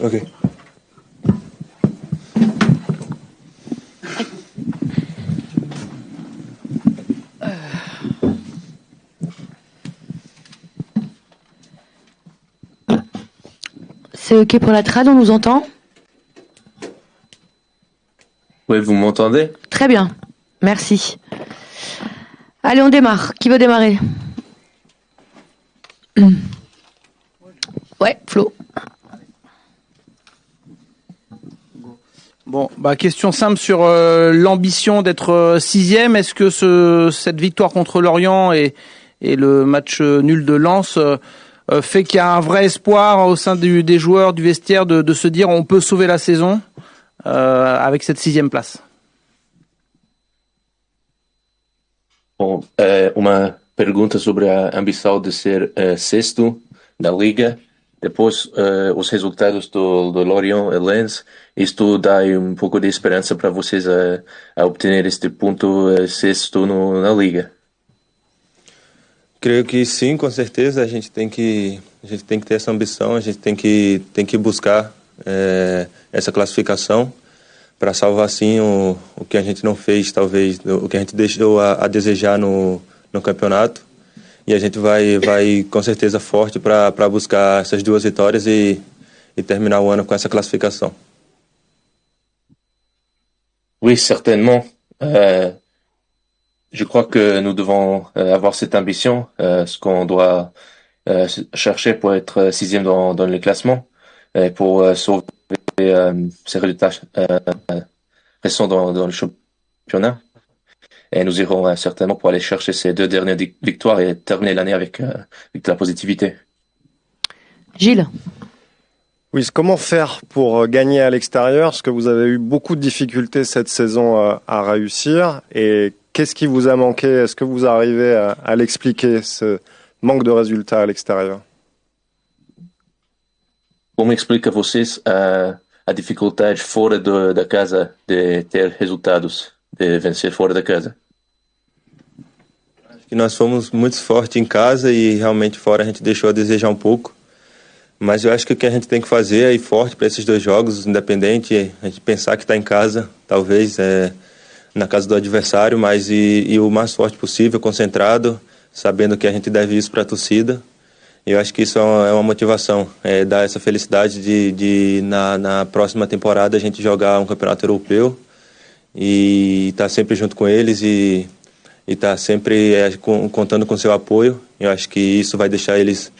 Ok. C'est OK pour la trad, on nous entend? Oui, vous m'entendez? Très bien, merci. Allez, on démarre. Qui veut démarrer? Ouais, Flo. Bon, question simple sur l'ambition d'être sixième. Est-ce que cette victoire contre Lorient et le match nul de Lens fait qu'il y a un vrai espoir au sein des joueurs, du vestiaire, de se dire on peut sauver la saison avec cette sixième place? Bom, uma pergunta sobre a ambição de ser sexto da Liga. Depois, os resultados do Lorient e Lens, isto dá aí um pouco de esperança para vocês a obter este ponto sexto na Liga. Creio que sim, com certeza. A gente tem que ter essa ambição, a gente tem que buscar essa classificação para salvar sim o que a gente não fez, talvez o que a gente deixou a desejar no campeonato. E a gente vai com certeza forte para buscar essas duas vitórias e terminar o ano com essa classificação. Oui, certainement. Je crois que nous devons avoir cette ambition, ce qu'on doit chercher pour être sixième dans les classements, et pour sauver ces résultats récents dans le championnat. Et nous irons certainement pour aller chercher ces deux dernières victoires et terminer l'année avec de la positivité. Gilles. Oui, comment faire pour gagner à l'extérieur? Parce que vous avez eu beaucoup de difficultés cette saison à réussir. Et qu'est-ce qui vous a manqué? Est-ce que vous arrivez à l'expliquer, ce manque de résultats à l'extérieur? Como explica a vocês a dificuldade fora da casa de ter resultados, de vencer fora da casa? Acho que nós fomos muito fortes em casa e realmente fora a gente deixou a desejar um pouco. Mas eu acho que o que a gente tem que fazer é ir forte para esses dois jogos, independente, a gente pensar que está em casa, talvez na casa do adversário, mas ir o mais forte possível, concentrado, sabendo que a gente deve isso para a torcida. E eu acho que isso é uma motivação, dar essa felicidade de na próxima temporada a gente jogar um campeonato europeu e estar sempre junto com eles e estar sempre contando com seu apoio. Eu acho que isso vai deixar eles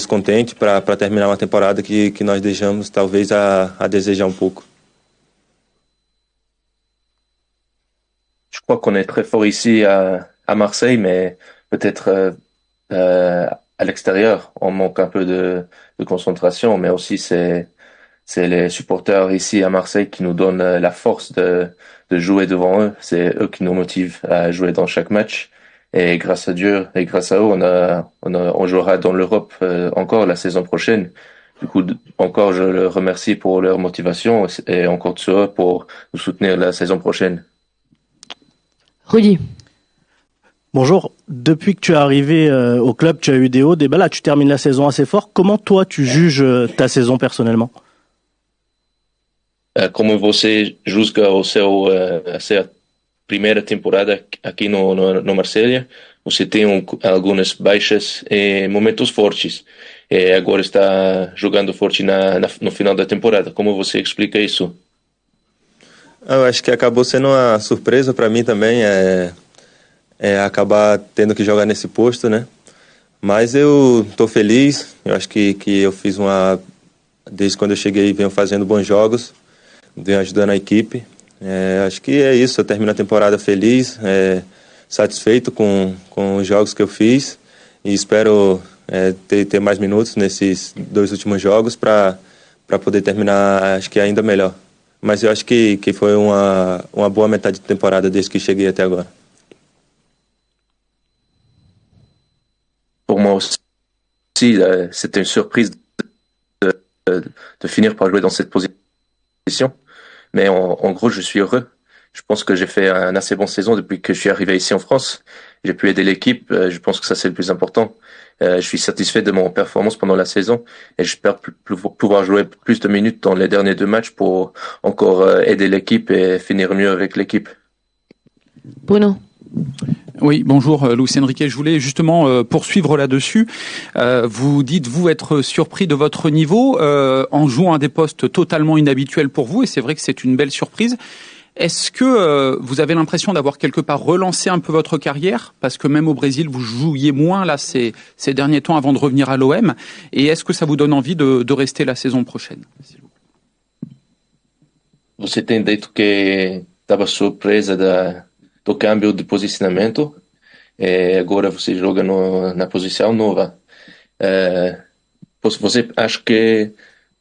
contentes para terminar uma temporada que nós deixamos talvez a desejar um pouco. Je crois qu'on est très fort ici à Marseille, mais peut-être à l'extérieur, on manque un peu de concentration, mais aussi c'est les supporters ici à Marseille qui nous donnent la force de jouer devant eux. C'est eux qui nous motivent à jouer dans chaque match. Et grâce à Dieu et grâce à eux, on jouera dans l'Europe encore la saison prochaine. Du coup, encore, je les remercie pour leur motivation et on compte sur eux pour nous soutenir la saison prochaine. Rudy. Bonjour, depuis que tu es arrivé au club, tu as eu des hauts, des bas, là tu termines la saison assez fort. Comment toi tu juges ta saison personnellement? Como você julga a sua primeira temporada aqui no Marselha? Você tem algumas baixas e momentos fortes. E agora está jogando forte no final da temporada. Como você explica isso? Eu acho que acabou sendo uma surpresa para mim também, acabar tendo que jogar nesse posto, né? Mas eu estou feliz, eu acho que eu fiz desde quando eu cheguei, venho fazendo bons jogos, venho ajudando a equipe. Acho que é isso, eu termino a temporada feliz, satisfeito com os jogos que eu fiz e espero ter mais minutos nesses dois últimos jogos para poder terminar, acho que ainda melhor. Mas eu acho que foi uma boa metade de temporada desde que cheguei até agora. Pour moi aussi, c'était une surprise de finir par jouer dans cette position. Mais en gros, je suis heureux. je pense que j'ai fait une assez bonne saison depuis que je suis arrivé ici en France. J'ai pu aider l'équipe. Je pense que ça, c'est le plus important. Je suis satisfait de mon performance pendant la saison et j'espère pouvoir jouer plus de minutes dans les derniers 2 matchs pour encore aider l'équipe et finir mieux avec l'équipe. Bruno. Oui, bonjour Luis Enrique. Je voulais justement poursuivre là-dessus. Vous dites, vous, être surpris de votre niveau en jouant à des postes totalement inhabituels pour vous, et c'est vrai que c'est une belle surprise. Est-ce que vous avez l'impression d'avoir quelque part relancé un peu votre carrière? Parce que même au Brésil, vous jouiez moins là ces derniers temps avant de revenir à l'OM. Et est-ce que ça vous donne envie de rester la saison prochaine? Você tem dito que estava surpresa do câmbio de posicionamento e agora você joga na posição nova. Você acha que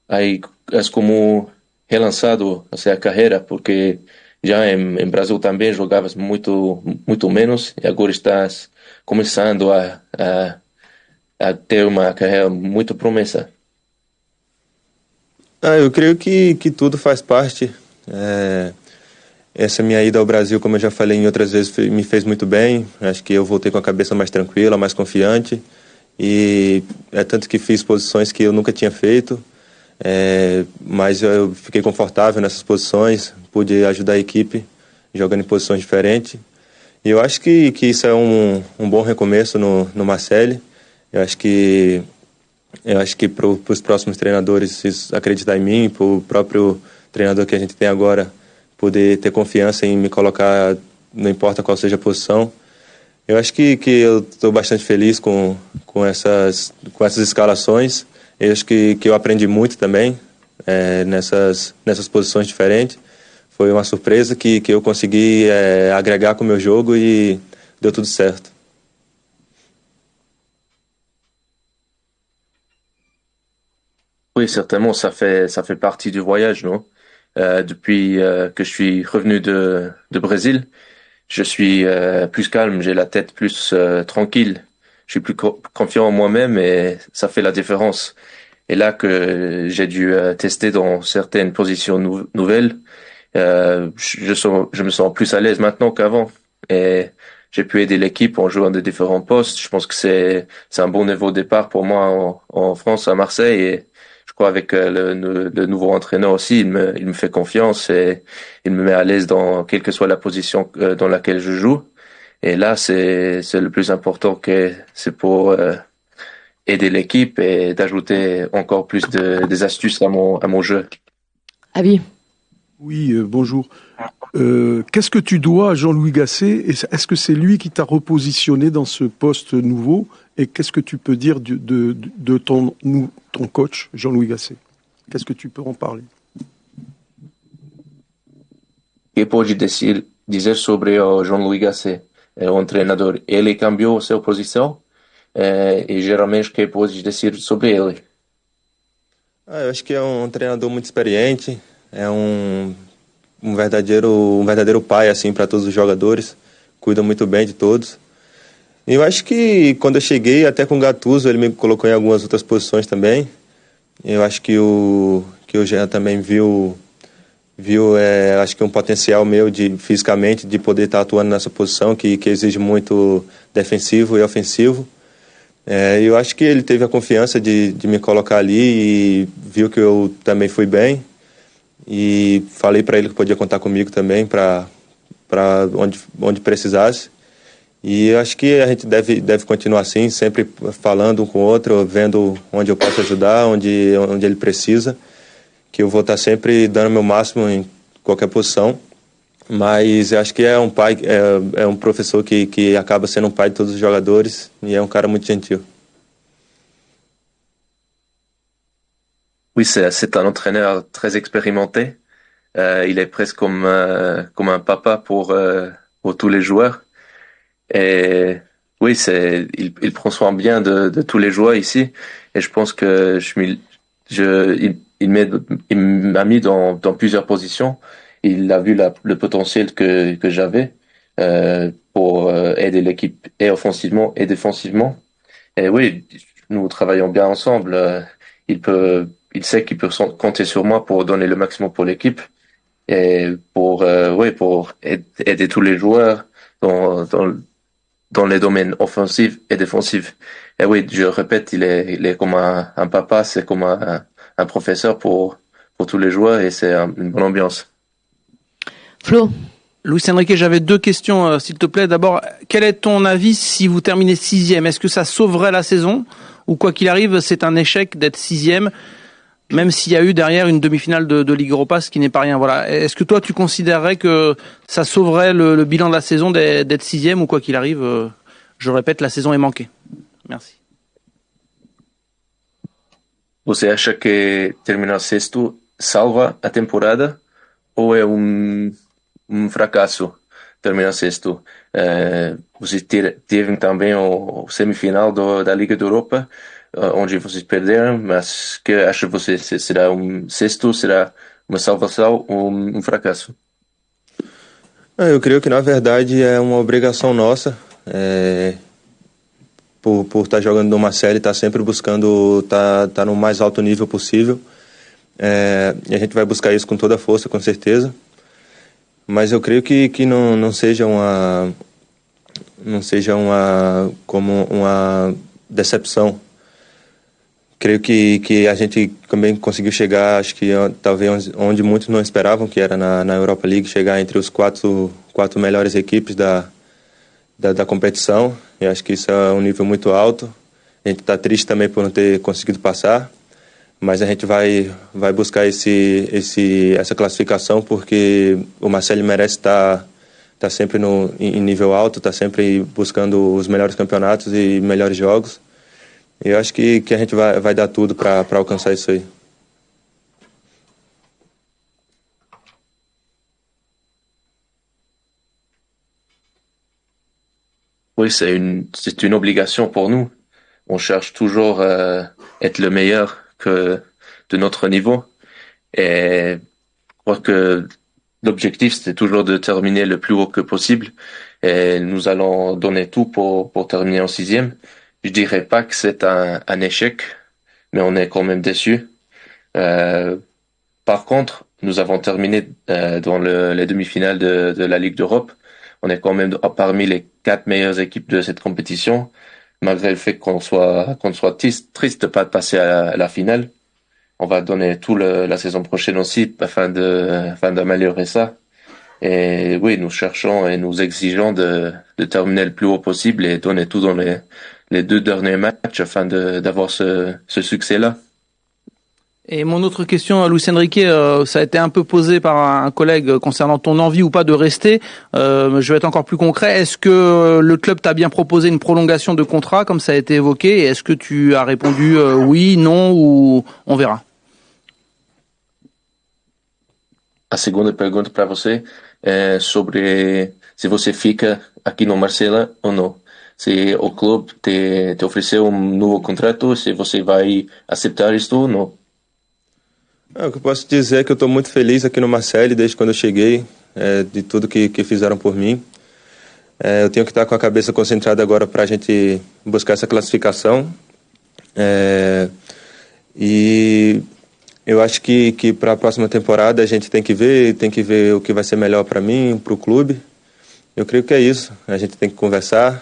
aí é como relançado a carreira, porque já em Brasil também jogavas muito menos e agora estás começando a ter uma carreira muito promessa? Eu creio que tudo faz parte. Essa minha ida ao Brasil, como eu já falei em outras vezes, me fez muito bem. Acho que eu voltei com a cabeça mais tranquila, mais confiante. E é tanto que fiz posições que eu nunca tinha feito. Mas eu fiquei confortável nessas posições, pude ajudar a equipe jogando em posições diferentes. E eu acho que isso é um bom recomeço no Marseille. Eu acho que para os próximos treinadores acreditar em mim, para o próprio treinador que a gente tem agora poder ter confiança em me colocar, não importa qual seja a posição. Eu acho que eu estou bastante feliz com essas escalações. Eu acho que eu aprendi muito também nessas posições diferentes. Foi uma surpresa que eu consegui agregar com o meu jogo e deu tudo certo. Oui, certainement, ça fait partie du voyage, non? Depuis que je suis revenu de Brésil, je suis plus calme, j'ai la tête plus tranquille. Je suis plus confiant en moi-même et ça fait la différence. Et là que j'ai dû tester dans certaines positions nouvelles, je me sens plus à l'aise maintenant qu'avant. Et j'ai pu aider l'équipe en jouant de différents postes. Je pense que c'est un bon niveau de départ pour moi en France, à Marseille. Et je crois avec le nouveau entraîneur aussi, il me fait confiance et il me met à l'aise dans quelle que soit la position dans laquelle je joue. Et là, c'est le plus important, que c'est pour aider l'équipe et d'ajouter encore plus des astuces à mon jeu. Abi. Oui, bonjour. Qu'est-ce que tu dois à Jean-Louis Gasset? Est-ce que c'est lui qui t'a repositionné dans ce poste nouveau? Et qu'est-ce que tu peux dire de ton coach, Jean-Louis Gasset? Qu'est-ce que tu peux en parler? O que pode dizer sobre o Jean-Louis Gasset, o treinador? Ele cambiou sua posição e geralmente o que pode dizer sobre ele? Eu acho que é um treinador muito experiente, é um verdadeiro pai assim para todos os jogadores, cuida muito bem de todos. E eu acho que quando eu cheguei, até com o Gattuso, ele me colocou em algumas outras posições também. Eu acho que o Jean também viu acho que um potencial meu fisicamente de poder estar atuando nessa posição que exige muito defensivo e ofensivo. Eu acho que ele teve a confiança de me colocar ali e viu que eu também fui bem. E falei para ele que podia contar comigo também para onde precisasse. E eu acho que a gente deve continuar assim, sempre falando um com o outro, vendo onde eu posso ajudar, onde ele precisa, que eu vou estar sempre dando o meu máximo em qualquer posição. Mas eu acho que é um pai, é um professor que acaba sendo um pai de todos os jogadores e é um cara muito gentil. Oui, c'est un entraîneur très expérimenté. Il est presque comme un papa pour tous les joueurs. Et oui, il prend soin bien de tous les joueurs ici. Et je pense que il m'a mis dans plusieurs positions. Il a vu le potentiel que j'avais pour aider l'équipe et offensivement et défensivement. Et oui, nous travaillons bien ensemble. Il sait qu'il peut compter sur moi pour donner le maximum pour l'équipe. et pour aider tous les joueurs dans les domaines offensifs et défensifs. Et oui, je répète, il est comme un papa, c'est comme un professeur pour tous les joueurs, et c'est une bonne ambiance. Flo. Luis Enrique, j'avais 2 questions, s'il te plaît. D'abord, quel est ton avis si vous terminez 6e? Est-ce que ça sauverait la saison? Ou quoi qu'il arrive, c'est un échec d'être 6e, même s'il y a eu derrière une demi-finale de Ligue Europa, ce qui n'est pas rien. Voilà. Est-ce que toi, tu considérerais que ça sauverait le bilan de la saison d'être 6e, ou quoi qu'il arrive, je répète, la saison est manquée? Merci. Você acha que terminar sexto salva a temporada ou é fracasso terminar sexto? Vocês teve também o semifinal da Liga da Europa, onde vocês perderam, mas que acha você? Será sexto, será uma salvação ou fracasso? Eu creio que, na verdade, é uma obrigação nossa, por estar jogando no Marseille, estar sempre buscando estar no mais alto nível possível. E a gente vai buscar isso com toda a força, com certeza. Mas eu creio que não seja como uma decepção. Creio que a gente também conseguiu chegar, acho que talvez onde muitos não esperavam, que era na Europa League, chegar entre os quatro melhores equipes da competição. E acho que isso é um nível muito alto. A gente está triste também por não ter conseguido passar, mas a gente vai buscar essa classificação, porque o Marseille merece estar sempre em nível alto, está sempre buscando os melhores campeonatos e melhores jogos. E eu acho que a gente vai dar tudo para alcançar isso aí. Oui, c'est une obligation pour nous. On cherche toujours à être le meilleur de notre niveau. Et je crois que l'objectif, c'est toujours de terminer le plus haut que possible. Et nous allons donner tout pour terminer en 6e. Je dirais pas que c'est un échec, mais on est quand même déçus. Par contre, nous avons terminé dans les demi-finales de la Ligue d'Europe. On est quand même parmi les 4 meilleures équipes de cette compétition, malgré le fait qu'on soit triste de pas passer à la finale. On va donner tout la saison prochaine aussi afin d'améliorer ça. Et oui, nous cherchons et nous exigeons de terminer le plus haut possible et donner tout dans les 2 derniers matchs afin d'avoir ce succès-là. Et mon autre question à Luis Enrique, ça a été un peu posé par un collègue concernant ton envie ou pas de rester. Je vais être encore plus concret. Est-ce que le club t'a bien proposé une prolongation de contrat, comme ça a été évoqué, et est-ce que tu as répondu oui, non, ou on verra? A segunda pergunta para você é sobre se você fica aqui no Marseille ou não. Se o clube te ofereceu novo contrato, se você vai aceitar isto ou não. O que eu posso dizer é que eu estou muito feliz aqui no Marseille desde quando eu cheguei, de tudo que fizeram por mim. Eu tenho que estar com a cabeça concentrada agora para a gente buscar essa classificação. E eu acho que para a próxima temporada a gente tem que ver o que vai ser melhor para mim, para o clube. Eu creio que é isso. A gente tem que conversar,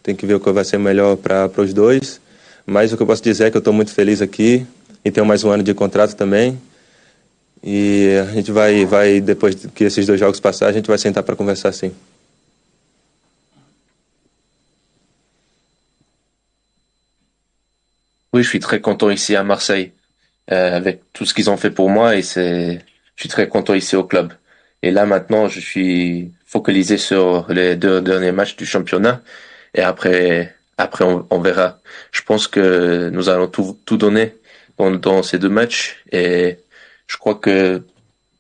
tem que ver o que vai ser melhor para os dois. Mas o que eu posso dizer é que eu estou muito feliz aqui e tenho mais um ano de contrato também. E a gente vai depois que esses 2 jogos passarem, a gente vai sentar para conversar sim. Oui, je suis très content ici à Marseille, avec tout ce qu'ils ont fait pour moi, et je suis très content ici au club. Et là maintenant, je suis focalisé sur les 2 derniers matchs du championnat, et après on verra. Je pense que nous allons tout donner dans ces 2 matchs, et je crois que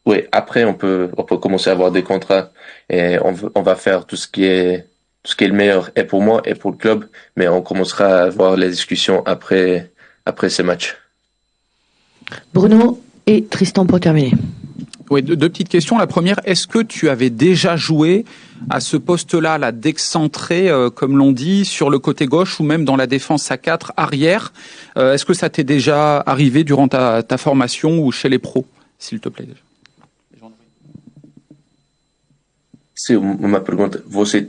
oui, après on peut commencer à avoir des contrats, et on va faire tout ce qui est le meilleur, et pour moi et pour le club, mais on commencera à avoir les discussions après ces matchs. Bruno et Tristan pour terminer. Oui, 2 petites questions. La première, est-ce que tu avais déjà joué à ce poste-là, là, d'excentré, comme l'on dit, sur le côté gauche ou même dans la défense à 4 arrière? Est-ce que ça t'est déjà arrivé durant ta formation ou chez les pros, s'il te plaît? Sim, uma pergunta. Você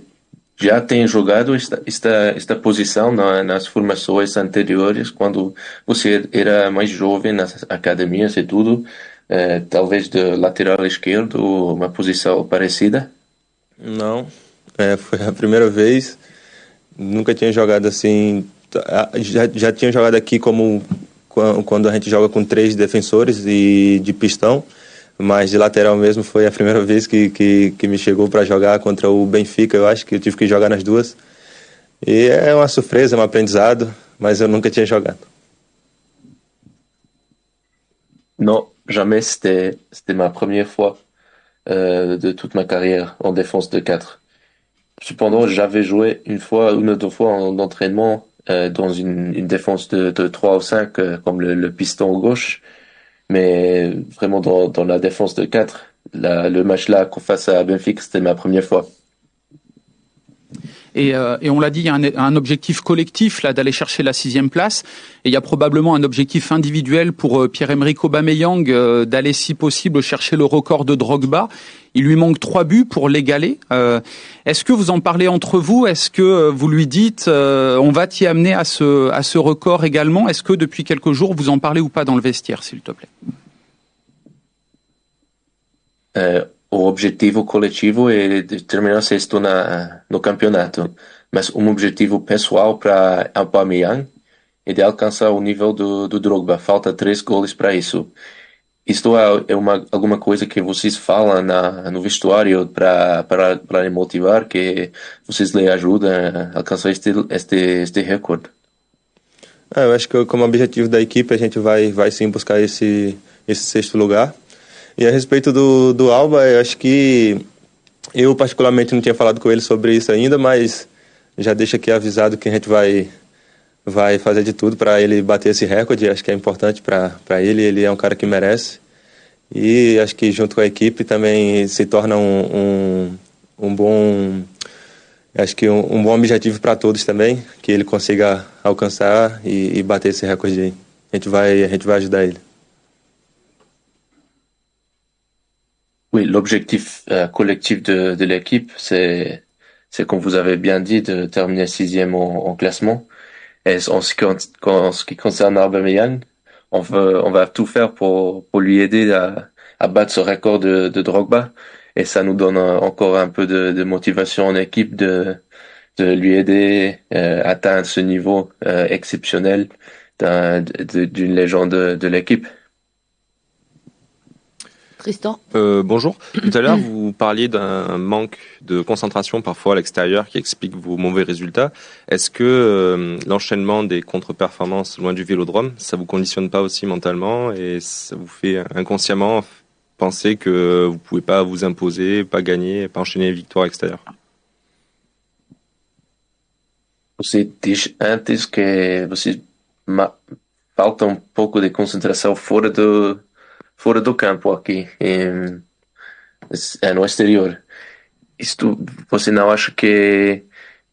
já tem jogado esta posição nas formações anteriores, quando você era mais jovem nas academias e tudo, talvez de lateral esquerdo, uma posição parecida? Não, foi a primeira vez. Nunca tinha jogado assim. Já tinha jogado aqui como quando a gente joga com 3 defensores e de pistão, mas de lateral mesmo foi a primeira vez que me chegou para jogar contra o Benfica. Eu acho que eu tive que jogar nas duas. E é uma surpresa, é um aprendizado, mas eu nunca tinha jogado. Non, jamais. C'était ma première fois de toute ma carrière en défense de 4. Cependant, j'avais joué une ou deux fois en entraînement dans une défense de 3 ou 5, comme le piston gauche. Mais vraiment dans la défense de 4, le match là face à Benfica, c'était ma première fois. Et on l'a dit, il y a un objectif collectif là d'aller chercher la 6e place. Et il y a probablement un objectif individuel pour Pierre-Emerick Aubameyang d'aller, si possible, chercher le record de Drogba. Il lui manque 3 buts pour l'égaler. Est-ce que vous en parlez entre vous? Est-ce que vous lui dites on va t'y amener à ce record également? Est-ce que depuis quelques jours vous en parlez ou pas dans le vestiaire, s'il te plaît? O objetivo coletivo é de terminar sexto no campeonato, mas objetivo pessoal para Aubameyang é de alcançar o nível do Drogba. Falta 3 gols para isso. Isto é alguma coisa que vocês falam no vestuário para lhe motivar, que vocês lhe ajudam a alcançar este recorde? Eu acho que como objetivo da equipe a gente vai sim buscar esse 6º lugar. E a respeito do Alba, eu acho que eu particularmente não tinha falado com ele sobre isso ainda, mas já deixo aqui avisado que a gente vai fazer de tudo para ele bater esse recorde. Acho que é importante para ele é um cara que merece. E acho que junto com a equipe também se torna um bom objetivo para todos também, que ele consiga alcançar e bater esse recorde aí. A gente vai ajudar ele. Oui, l'objectif collectif de l'équipe, c'est comme vous avez bien dit, de terminer 6e en classement. Et en ce qui concerne Aubameyang, on va tout faire pour lui aider à battre ce record de Drogba. Et ça nous donne encore un peu de motivation en équipe de lui aider à atteindre ce niveau exceptionnel d'une légende de l'équipe. Tristan. Bonjour. Tout à l'heure, vous parliez d'un manque de concentration parfois à l'extérieur qui explique vos mauvais résultats. Est-ce que l'enchaînement des contre-performances loin du Vélodrome, ça vous conditionne pas aussi mentalement et ça vous fait inconsciemment penser que vous pouvez pas vous imposer, pas gagner, pas enchaîner les victoires extérieures? Você diz antes que você falta um pouco de concentração fora do campo aqui, no exterior. Isto, você não acha que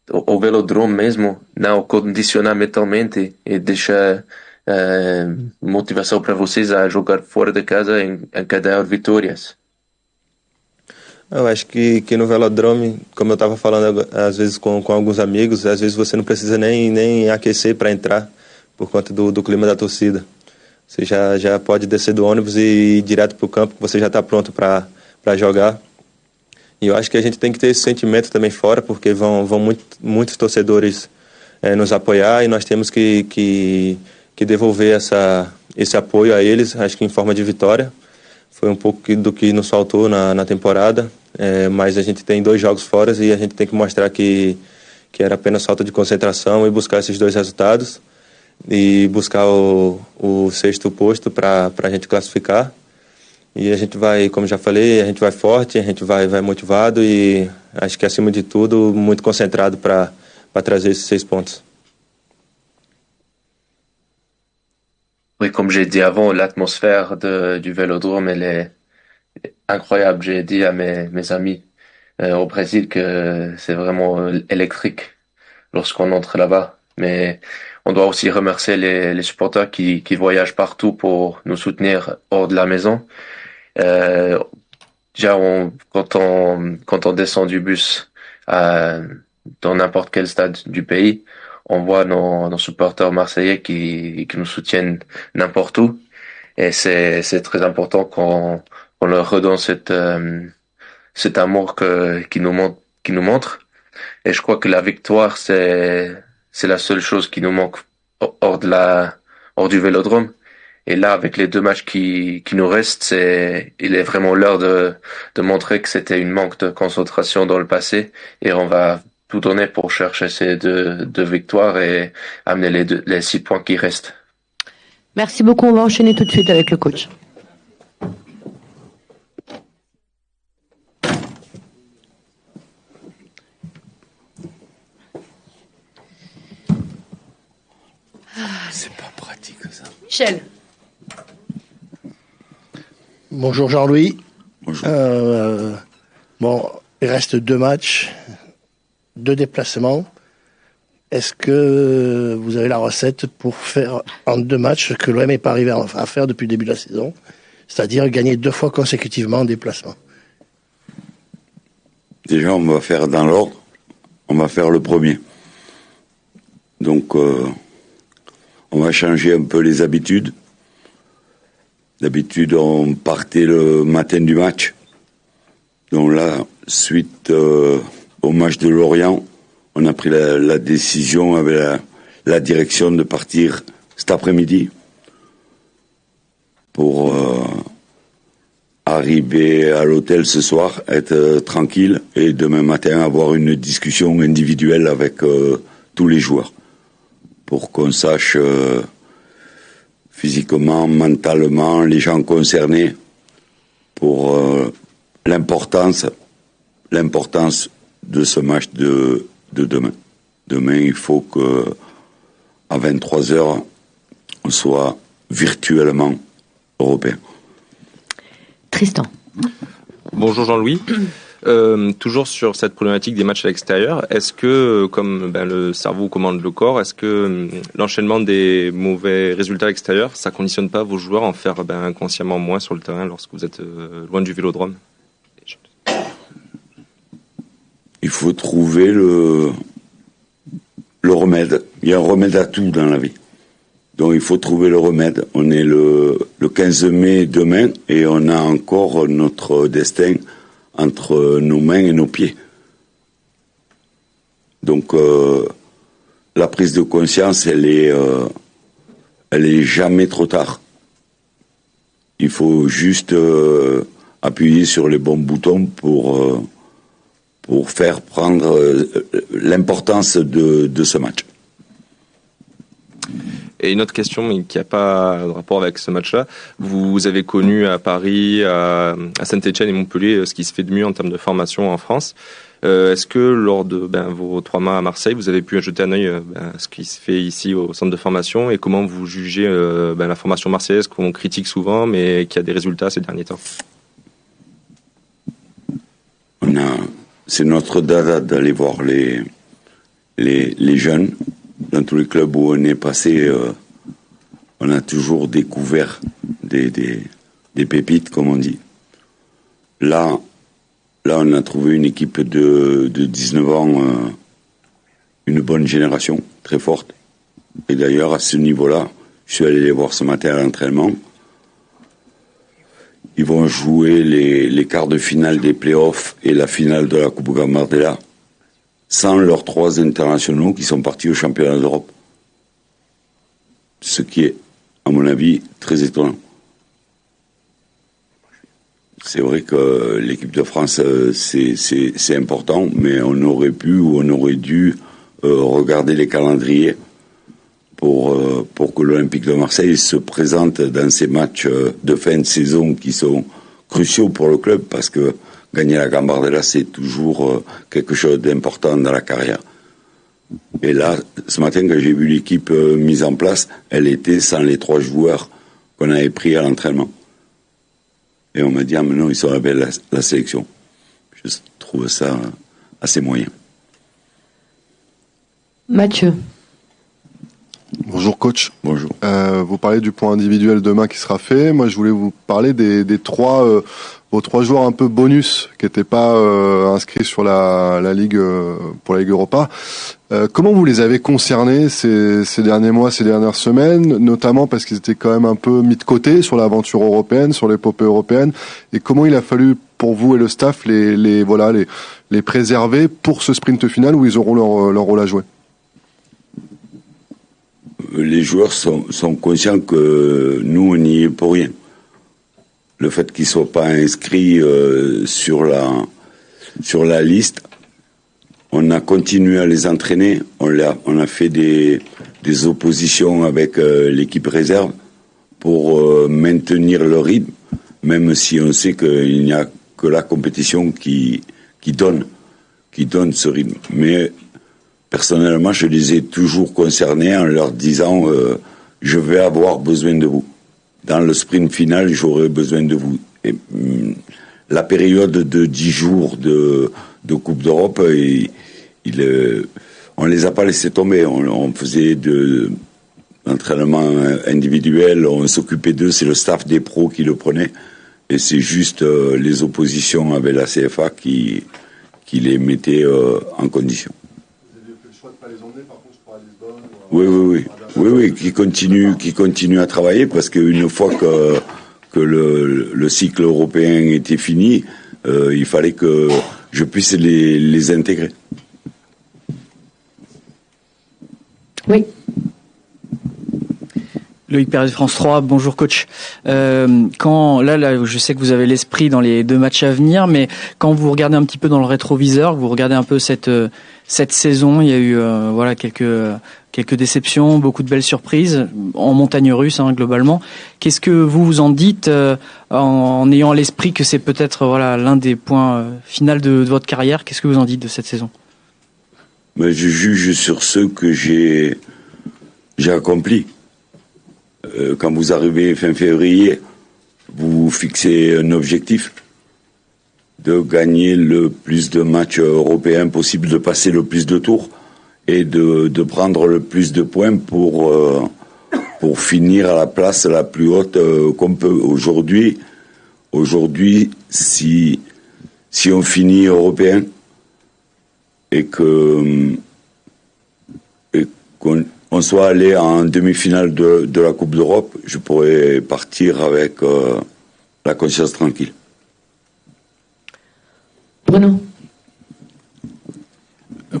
o velodrome mesmo não condiciona mentalmente e deixa motivação para vocês a jogar fora de casa em encadear vitórias? Eu acho que no velodrome, como eu estava falando às vezes com alguns amigos, às vezes você não precisa nem aquecer para entrar por conta do clima da torcida. Você já pode descer do ônibus e ir direto para o campo, que você já está pronto para jogar. E eu acho que a gente tem que ter esse sentimento também fora, porque vão muitos torcedores nos apoiar e nós temos que devolver esse apoio a eles, acho que em forma de vitória. Foi um pouco do que nos faltou na temporada, mas a gente tem 2 jogos fora e a gente tem que mostrar que era apenas falta de concentração e buscar esses 2 resultados e buscar o 6º posto para a gente classificar. E a gente vai, como já falei, a gente vai forte, a gente vai motivado e acho que acima de tudo muito concentrado para trazer esses 6 pontos. Oui, comme j'ai dit avant, l'atmosphère du Vélodrome, elle est incroyable. J'ai dit à mes amis au Brésil que c'est vraiment électrique lorsqu'on entre là-bas. Mais on doit aussi remercier les supporters qui voyagent partout pour nous soutenir hors de la maison. déjà, quand on descend du bus dans n'importe quel stade du pays, on voit nos supporters marseillais qui nous soutiennent n'importe où. Et c'est très important qu'on leur redonne cet amour qu'ils nous montrent. Et je crois que la victoire, c'est la seule chose qui nous manque hors du Vélodrome. Et là, avec les 2 matchs qui nous restent, il est vraiment l'heure de montrer que c'était une manque de concentration dans le passé. Et on va tout donner pour chercher ces deux victoires et amener les 6 points qui restent. Merci beaucoup. On va enchaîner tout de suite avec le coach. C'est pas pratique ça. Michel. Bonjour Jean-Louis. Bonjour. Bon, il reste 2 matchs, 2 déplacements. Est-ce que vous avez la recette pour faire en 2 matchs ce que l'OM n'est pas arrivé à faire depuis le début de la saison, c'est-à-dire gagner 2 fois consécutivement en déplacement? Déjà, on va faire dans l'ordre. On va faire le premier. Donc, on va changer un peu les habitudes. D'habitude, on partait le matin du match. Donc là, suite au match de Lorient, on a pris la décision avec la direction de partir cet après-midi pour arriver à l'hôtel ce soir, être tranquille et demain matin avoir une discussion individuelle avec tous les joueurs pour qu'on sache physiquement, mentalement, les gens concernés pour l'importance de ce match de demain. Demain, il faut que à 23h, on soit virtuellement européen. Tristan. Bonjour Jean-Louis. Toujours sur cette problématique des matchs à l'extérieur, est-ce que, comme le cerveau commande le corps, est-ce que l'enchaînement des mauvais résultats à l'extérieur, ça conditionne pas vos joueurs à en faire inconsciemment moins sur le terrain lorsque vous êtes loin du Vélodrome? Il faut trouver le remède. Il y a un remède à tout dans la vie. Donc il faut trouver le remède. On est le 15 mai demain et on a encore notre destin entre nos mains et nos pieds. Donc la prise de conscience, elle est jamais trop tard. Il faut juste appuyer sur les bons boutons pour faire prendre l'importance de ce match. Et une autre question, mais qui n'a pas de rapport avec ce match-là. Vous avez connu à Paris, à Saint-Etienne et Montpellier ce qui se fait de mieux en termes de formation en France. Est-ce que lors de vos 3 mois à Marseille, vous avez pu jeter un œil à ce qui se fait ici au centre de formation et comment vous jugez la formation marseillaise qu'on critique souvent mais qui a des résultats ces derniers temps? C'est notre dada d'aller voir les jeunes. Dans tous les clubs où on est passé, on a toujours découvert des pépites, comme on dit. Là, on a trouvé une équipe de 19 ans, une bonne génération, très forte. Et d'ailleurs, à ce niveau-là, je suis allé les voir ce matin à l'entraînement. Ils vont jouer les quarts de finale des playoffs et la finale de la Coupe Gambardella sans leurs 3 internationaux qui sont partis au championnat d'Europe. Ce qui est, à mon avis, très étonnant. C'est vrai que l'équipe de France, c'est important, mais on aurait pu ou on aurait dû regarder les calendriers pour que l'Olympique de Marseille se présente dans ces matchs de fin de saison qui sont cruciaux pour le club parce que gagner la Gambardella, c'est toujours quelque chose d'important dans la carrière. Et là, ce matin, quand j'ai vu l'équipe mise en place, elle était sans les 3 joueurs qu'on avait pris à l'entraînement. Et on m'a dit, mais non, ils sont avec la sélection. Je trouve ça assez moyen. Mathieu. Bonjour coach. Bonjour. Vous parlez du point individuel demain qui sera fait. Moi, je voulais vous parler des vos 3 joueurs un peu bonus qui n'étaient pas inscrits sur la Ligue pour la Ligue Europa. Comment vous les avez concernés ces derniers mois, ces dernières semaines, notamment parce qu'ils étaient quand même un peu mis de côté sur l'aventure européenne, sur l'épopée européenne, et comment il a fallu pour vous et le staff les préserver pour ce sprint final où ils auront leur rôle à jouer? Les joueurs sont conscients que nous, on n'y est pour rien. Le fait qu'ils ne soient pas inscrits sur la liste, on a continué à les entraîner. On a fait des oppositions avec l'équipe réserve pour maintenir le rythme, même si on sait qu'il n'y a que la compétition qui donne ce rythme. Mais personnellement, je les ai toujours concernés en leur disant je vais avoir besoin de vous. Dans le sprint final, j'aurai besoin de vous. Et, la période de 10 jours de Coupe d'Europe, on les a pas laissés tomber. On faisait de l'entraînement individuel, on s'occupait d'eux, c'est le staff des pros qui le prenait. Et c'est juste les oppositions avec la CFA qui les mettaient en condition. Oui, qui continue à travailler parce qu'une fois que le cycle européen était fini, il fallait que je puisse les intégrer. Oui. Loïc Pérez, France 3, bonjour coach. Là, je sais que vous avez l'esprit dans les 2 matchs à venir, mais quand vous regardez un petit peu dans le rétroviseur, vous regardez un peu cette saison, il y a eu quelques déceptions, beaucoup de belles surprises en montagne russe globalement. Qu'est-ce que vous en dites en ayant à l'esprit que c'est peut-être l'un des points finaux de votre carrière? Qu'est-ce que vous en dites de cette saison? Je juge sur ce que j'ai accompli. Quand vous arrivez fin février, vous fixez un objectif de gagner le plus de matchs européens possible, de passer le plus de tours et de prendre le plus de points pour finir à la place la plus haute qu'on peut. Aujourd'hui, si on finit européen et qu'on soit allé en demi-finale de la Coupe d'Europe, je pourrais partir avec la conscience tranquille. Bruno.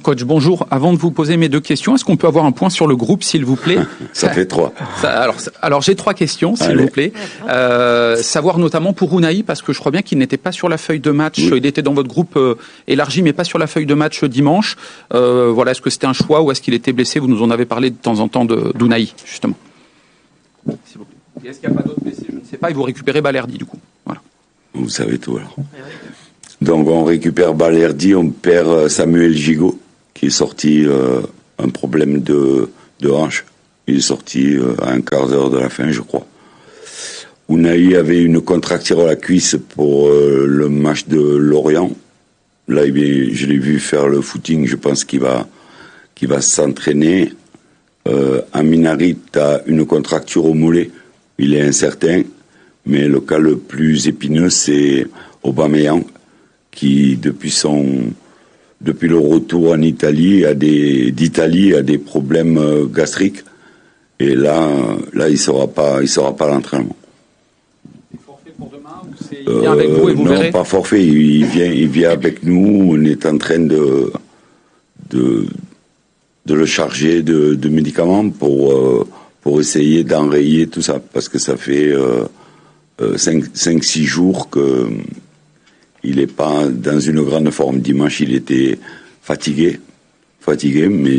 Coach, bonjour. Avant de vous poser mes 2 questions, est-ce qu'on peut avoir un point sur le groupe, s'il vous plaît? Ça fait 3. Alors j'ai 3 questions, s'il vous plaît. Savoir notamment pour Unai, parce que je crois bien qu'il n'était pas sur la feuille de match. Oui. Il était dans votre groupe élargi, mais pas sur la feuille de match dimanche. Est-ce que c'était un choix ou est-ce qu'il était blessé? Vous nous en avez parlé de temps en temps d'Unai, justement. S'il vous plaît. Et est-ce qu'il n'y a pas d'autres blessés? Je ne sais pas. Et vous récupérez Balerdi, du coup. Voilà. Vous savez tout, alors. Donc on récupère Balerdi, on perd Samuel Gigot, qui est sorti un problème de hanche. Il est sorti à un quart d'heure de la fin, je crois. Unai avait une contracture à la cuisse pour le match de Lorient. Là, je l'ai vu faire le footing, je pense qu'il va s'entraîner. Amin Harit a une contracture au mollet. Il est incertain, mais le cas le plus épineux, c'est Aubameyang, qui depuis le retour en Italie a des problèmes gastriques, et là il sera pas l'entraînement. Forfait pour demain ou il vient avec vous et vous verrez? Non, pas forfait, il vient avec nous. On est en train de le charger de médicaments pour essayer d'enrayer tout ça, parce que ça fait 5-6 jours que il n'est pas dans une grande forme. Dimanche, il était fatigué, mais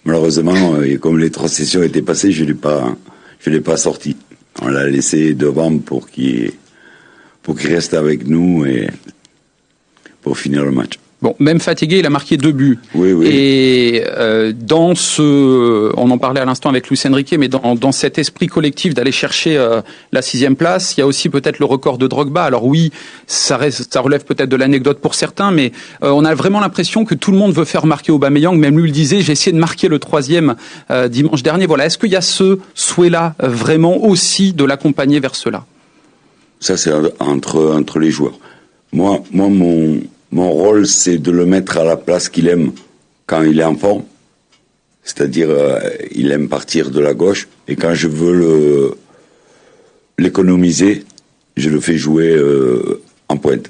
malheureusement, et comme les 3 sessions étaient passées, je l'ai pas sorti. On l'a laissé devant pour qu'il reste avec nous et pour finir le match. Bon, même fatigué, il a marqué 2 buts. Oui. Et on en parlait à l'instant avec Luis Enrique, mais dans cet esprit collectif d'aller chercher la 6e place, il y a aussi peut-être le record de Drogba. Alors oui, ça relève peut-être de l'anecdote pour certains, mais on a vraiment l'impression que tout le monde veut faire marquer Aubameyang. Même lui le disait, j'ai essayé de marquer le 3e dimanche dernier. Voilà, est-ce qu'il y a ce souhait-là vraiment aussi de l'accompagner vers cela? Ça, c'est entre les joueurs. Moi, mon rôle, c'est de le mettre à la place qu'il aime quand il est en forme. C'est-à-dire, il aime partir de la gauche. Et quand je veux l'économiser, je le fais jouer en pointe.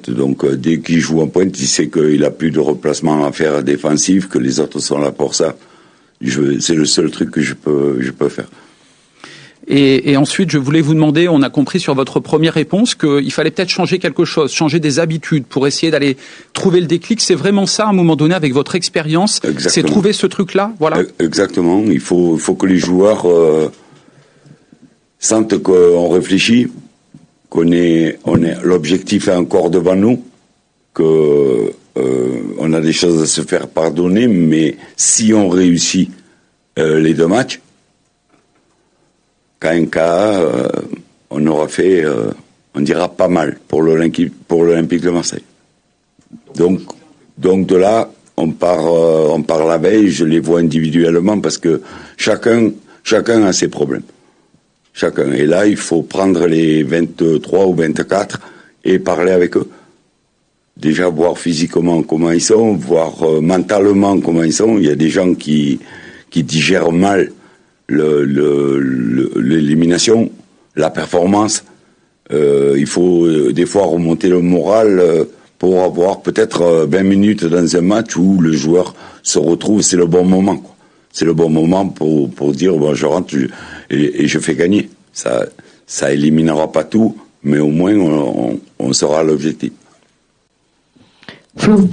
Donc, dès qu'il joue en pointe, il sait qu'il n'a plus de replacement à faire défensif, que les autres sont là pour ça. C'est le seul truc que je peux faire. Et ensuite, je voulais vous demander, on a compris sur votre première réponse qu'il fallait peut-être changer quelque chose, changer des habitudes pour essayer d'aller trouver le déclic. C'est vraiment ça, à un moment donné, avec votre expérience, c'est trouver ce truc-là, voilà. Exactement. Il faut que les joueurs sentent qu'on réfléchit, l'objectif est encore devant nous, que on a des choses à se faire pardonner, mais si on réussit les 2 matchs, KNK, on aura fait, on dira pas mal pour l'Olympique de Marseille. Donc de là, on part la veille, je les vois individuellement parce que chacun a ses problèmes. Chacun. Et là, il faut prendre les 23 ou 24 et parler avec eux. Déjà voir physiquement comment ils sont, voir mentalement comment ils sont. Il y a des gens qui digèrent mal l'élimination, la performance. Il faut des fois remonter le moral pour avoir peut-être 20 minutes dans un match où le joueur se retrouve. C'est le bon moment, quoi. C'est le bon moment pour dire bon, je rentre et je fais gagner. Ça éliminera pas tout, mais au moins on sera à l'objectif. Flo.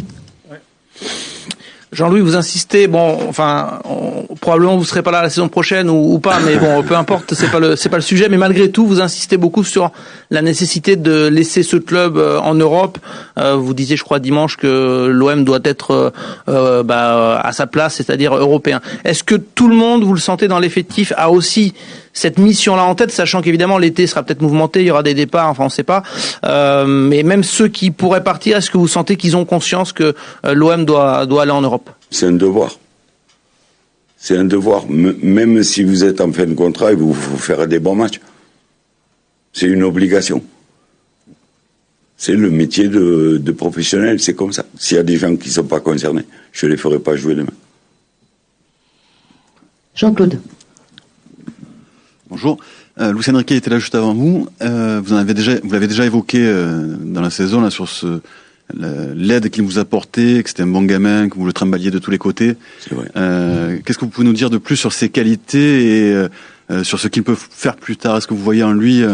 Jean-Louis, vous insistez, probablement vous serez pas là la saison prochaine ou pas, mais bon, peu importe, c'est pas le sujet, mais malgré tout, vous insistez beaucoup sur la nécessité de laisser ce club en Europe. Vous disiez, je crois, dimanche que l'OM doit être à sa place, c'est-à-dire européen. Est-ce que tout le monde, vous le sentez dans l'effectif, a aussi cette mission-là en tête, sachant qu'évidemment l'été sera peut-être mouvementé, il y aura des départs, enfin on sait pas. Mais même ceux qui pourraient partir, est-ce que vous sentez qu'ils ont conscience que l'OM doit aller en Europe? C'est un devoir. C'est un devoir. Même si vous êtes en fin de contrat, il vous faut faire des bons matchs. C'est une obligation. C'est le métier de professionnel, c'est comme ça. S'il y a des gens qui ne sont pas concernés, je ne les ferai pas jouer demain. Jean-Claude. Bonjour. Luis Enrique était là juste avant vous. Vous l'avez déjà évoqué dans la saison là sur l'aide qu'il vous apportait, que c'était un bon gamin, que vous le trimballiez de tous les côtés. C'est vrai. Qu'est-ce que vous pouvez nous dire de plus sur ses qualités et sur ce qu'il peut faire plus tard? Est-ce que vous voyez en lui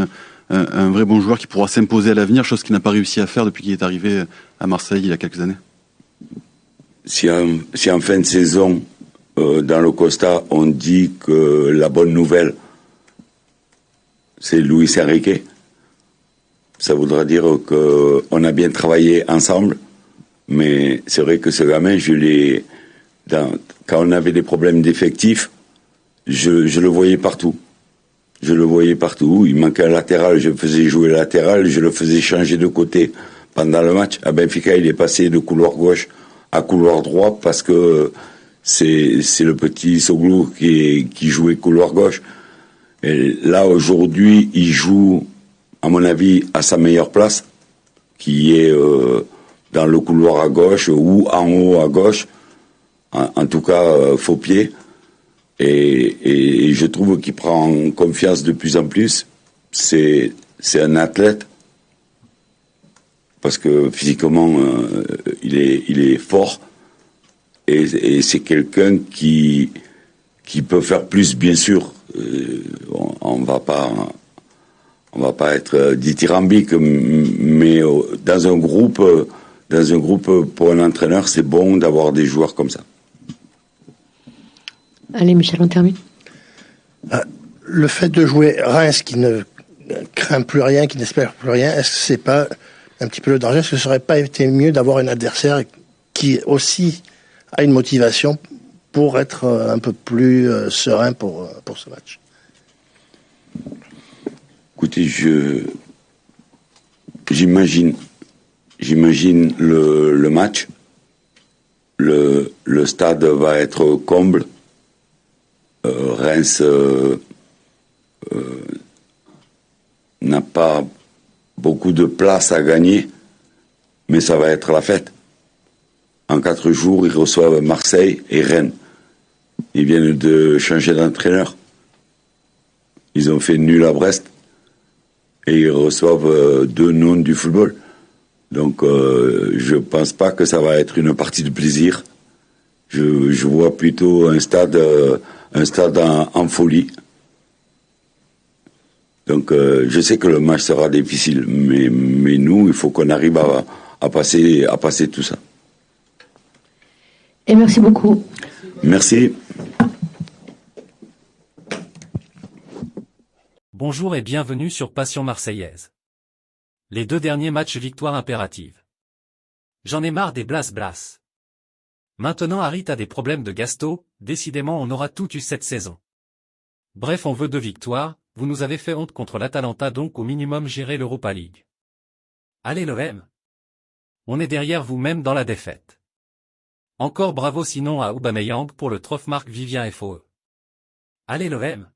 un vrai bon joueur qui pourra s'imposer à l'avenir, chose qu'il n'a pas réussi à faire depuis qu'il est arrivé à Marseille il y a quelques années? Si en fin de saison, dans le Costa, on dit que la bonne nouvelle, c'est Luis Enrique, ça voudra dire qu'on a bien travaillé ensemble, mais c'est vrai que ce gamin, quand on avait des problèmes d'effectifs, je le voyais partout. Je le voyais partout. Il manquait un latéral, je faisais jouer latéral, je le faisais changer de côté pendant le match. À Benfica, il est passé de couloir gauche à couloir droit parce que c'est le petit Soglou qui jouait couloir gauche. Et là, aujourd'hui, il joue, à mon avis, à sa meilleure place, qui est dans le couloir à gauche ou en haut à gauche, en tout cas faux pied. Et je trouve qu'il prend confiance de plus en plus. C'est un athlète, parce que physiquement, il est fort, et c'est quelqu'un qui peut faire plus, bien sûr. On va pas être dithyrambique, mais dans un groupe, pour un entraîneur, c'est bon d'avoir des joueurs comme ça. Allez, Michel, on termine. Le fait de jouer Reims qui ne craint plus rien, qui n'espère plus rien, est-ce que c'est pas un petit peu le danger. Est-ce que ça aurait pas été mieux d'avoir un adversaire qui aussi a une motivation pour être un peu plus serein pour ce match? Écoutez, j'imagine le match. Le stade va être comble. Reims n'a pas beaucoup de place à gagner, mais ça va être la fête. En 4 jours, ils reçoivent Marseille et Rennes. Ils viennent de changer d'entraîneur. Ils ont fait nul à Brest et ils reçoivent 2 noms du football. Donc je pense pas que ça va être une partie de plaisir. Je vois plutôt un stade en folie. Donc je sais que le match sera difficile, mais nous, il faut qu'on arrive à passer tout ça. Et merci beaucoup. Merci. Bonjour et bienvenue sur Passion Marseillaise. Les 2 derniers matchs victoire impérative. J'en ai marre des blas. Maintenant Harit a des problèmes de gastro, décidément on aura tout eu cette saison. Bref, on veut 2 victoires, vous nous avez fait honte contre l'Atalanta, donc au minimum gérez l'Europa League. Allez l'OM. On est derrière vous même dans la défaite. Encore bravo sinon à Aubameyang pour le trophée Marc Vivien FOE. Allez l'OM.